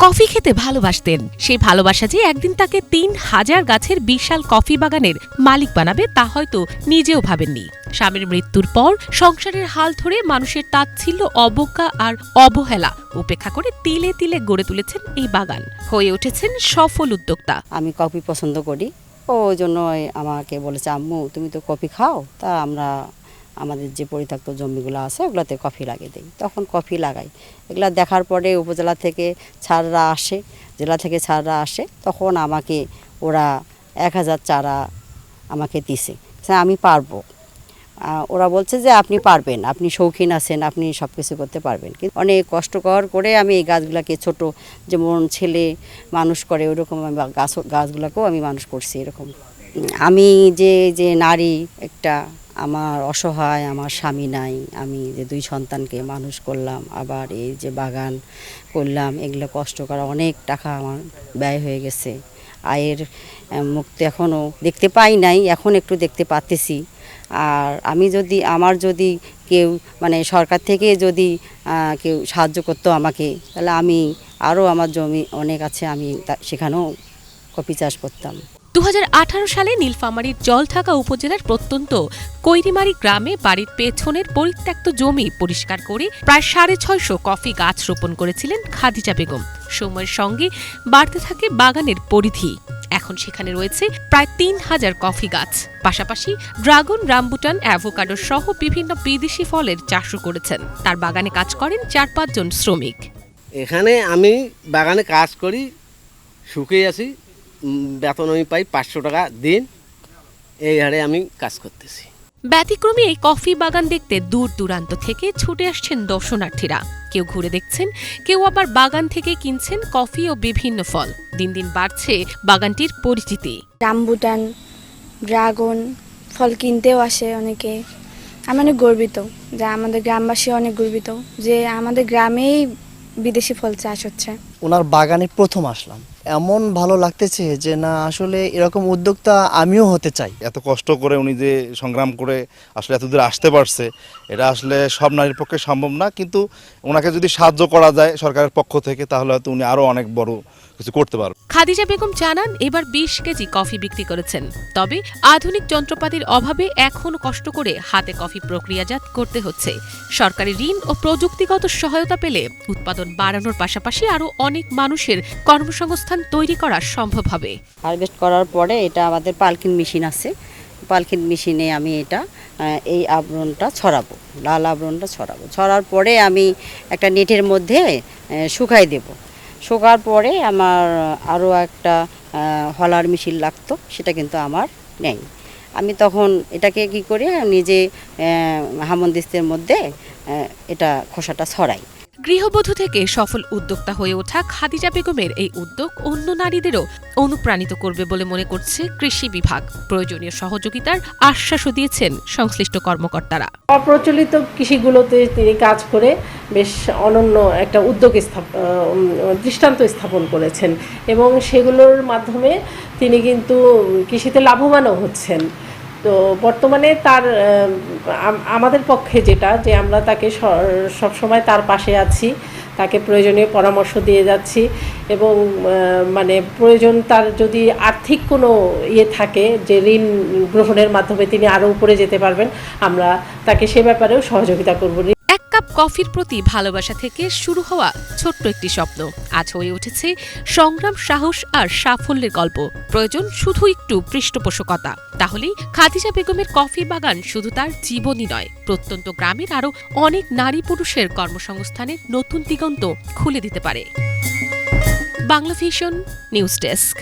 Coffee খেতে ভালোবাসতেন। সেই ভালোবাসা যে একদিন তাকে ৩,০০০ গাছের বিশাল কফি বাগানের মালিক বানাবে তা হয়তো নিজেও ভাবেননি। স্বামীর মৃত্যুর পর সংসারের হাল ধরে মানুষের তাচ্ছিল্য, অবজ্ঞা আর অবহেলা উপেক্ষা করে তিলে তিলে গড়ে তুলেছেন এই বাগান। হয়ে উঠেছেন সফল উদ্যোক্তা। আমি কফি পছন্দ করি, ওই জন্য আমাকে বলেছে, আম্মু তুমি তো কফি খাও, তা আমরা আমাদের যে পরিত্যক্ত জমিগুলো আছে ওগুলোতে কফি লাগিয়ে দিই। তখন কফি লাগাই। এগুলো দেখার পরে উপজেলা থেকে ছাড়রা আসে, জেলা থেকে ছাড়রা আসে, তখন আমাকে ওরা ১,০০০ চারা আমাকে দিছে, আমি পারবো। ওরা বলছে যে আপনি পারবেন, আপনি শৌখিন আছেন, আপনি সব কিছু করতে পারবেন। কিন্তু অনেক কষ্টকর করে আমি এই গাছগুলোকে ছোট যেমন ছেলে মানুষ করে ওরকম আমি গাছগুলোকেও আমি মানুষ করছি। এরকম আমি যে নারী একটা, আমার অসহায়, আমার স্বামী নাই, আমি যে 2 সন্তানকে মানুষ করলাম, আবার এই যে বাগান করলাম, এগুলো কষ্ট করা অনেক টাকা আমার ব্যয় হয়ে গেছে। আয়ের মুখ তো এখনও দেখতে পাই নাই, এখন একটু দেখতে পাচ্তেছি। আর আমি আমার যদি কেউ মানে সরকার থেকে যদি কেউ সাহায্য করতো আমাকে, তাহলে আমি আরও আমার জমি অনেক আছে, আমি সেখানেও কফি চাষ করতাম। ২০১৮ সালে নীলফামারীর জলঢাকা উপজেলার প্রত্যন্ত কৈরিমারি গ্রামে বাড়ির পেছনের পরিত্যক্ত জমি পরিষ্কার করে প্রায় ৬৫০ কফি গাছ রোপণ করেছিলেন খাদিজা বেগম। সময়ের সঙ্গে বাড়তে থাকে বাগানের পরিধি। এখন সেখানে রয়েছে প্রায় ৩,০০০ কফি গাছ। পাশাপাশি ড্রাগন, রামবুটান, অ্যাভোকাডো সহ বিভিন্ন বিদেশি ফলের চাষও করেছেন। তার বাগানে কাজ করেন ৪-৫ জন শ্রমিক। এখানে আমি বাগানে কাজ করি, সুখে আছি, বেতন আমি পাই ৫০০ টাকা দিন, এই হারে আমি কাজ করতেছি। ব্যতিক্রমী এই কফি বাগান দেখতে দূর দূরান্ত থেকে ছুটে আসছেন দর্শনার্থীরা। কেউ ঘুরে দেখছেন, কেউ আবার বাগান থেকে কিনছেন কফি ও বিভিন্ন ফল। দিন দিন বাড়ছে বাগানটির পরিচিতি। রামবুটান, ড্রাগন ফল কিনতেও আসে অনেকে। আমি অনেক গর্বিত যে আমাদের গ্রামবাসী অনেক গর্বিত যে আমাদের গ্রামেই বিদেশি ফল চাষ হচ্ছে। ওনার বাগানে প্রথম আসলাম, এমন ভালো লাগতেছে যে না আসলে এরকম উদ্যোক্তা আমিও হতে চাই। এত কষ্ট করে উনি যে সংগ্রাম করে আসলে এত দূর আসতে পারছে, এটা আসলে সব নারীর পক্ষে সম্ভব না, কিন্তু ওনাকে যদি সাহায্য করা যায় সরকারের পক্ষ থেকে, তাহলে হয়তো উনি আরো অনেক বড় কিছু করতে পারবেন। খাদিজা বেগম জানান, এবার ২০ কেজি কফি বিক্রি করেছেন। তবে আধুনিক যন্ত্রপাতির অভাবে এখনও কষ্ট করে হাতে কফি প্রক্রিয়াজাত করতে হচ্ছে। সরকারি ঋণ ও প্রযুক্তিগত সহায়তা পেলে উৎপাদন বাড়ানোর পাশাপাশি আরও অনেক মানুষের কর্মসংস্থান তৈরি করা সম্ভব হবে। হারভেস্ট করার পরে এটা আমাদের পালকিন মেশিন আছে, পালকিন মেশিনে আমি এই আবরণটা ছড়াবো, লাল আবরণটা ছড়ার পরে আমি একটা নেটের মধ্যে শুকাই দেব। শুকার পরে আমার আরও একটা হলার মেশিন লাগতো, সেটা কিন্তু আমার নেই। আমি তখন এটাকে কি করি, নিজে হামনদিস্তের মধ্যে এটা খোসাটা ছড়াই। গৃহবধূ থেকে সফল উদ্যোক্তা হয়ে ওঠা খাদিজা বেগমের এই উদ্যোগ অন্য নারীদেরও অনুপ্রাণিত করবে বলে মনে করছে কৃষি বিভাগ। প্রয়োজনীয় সহযোগিতার আশ্বাসও দিয়েছেন সংশ্লিষ্ট কর্মকর্তারা। অপ্রচলিত কৃষিগুলোতে তিনি কাজ করে বেশ অনন্য একটা উদ্যোগ দৃষ্টান্ত স্থাপন করেছেন এবং সেগুলোর মাধ্যমে তিনি কিন্তু কৃষিতে লাভবানও হচ্ছেন। তো বর্তমানে তার আমাদের পক্ষে যেটা যে আমরা তাকে সবসময় তার পাশে আছি, তাকে প্রয়োজনীয় পরামর্শ দিয়ে যাচ্ছি এবং মানে প্রয়োজন তার যদি আর্থিক কোনো থাকে যে ঋণ গ্রহণের মাধ্যমে তিনি আরও উপরে যেতে পারবেন, আমরা তাকে সে ব্যাপারেও সহযোগিতা করব। এক কাপ কফির প্রতি ভালোবাসা থেকে শুরু হওয়া ছোট্ট একটি স্বপ্ন আজ হয়ে উঠেছে সংগ্রাম, সাহস আর সাফল্যের গল্প। প্রয়োজন শুধু একটু পৃষ্ঠপোষকতা, তাহলেই খাদিজা বেগমের কফি বাগান শুধু তার জীবনই নয়, প্রত্যন্ত গ্রামের আরও অনেক নারী পুরুষের কর্মসংস্থানের নতুন দিগন্ত খুলে দিতে পারে। Bangla vision news desk.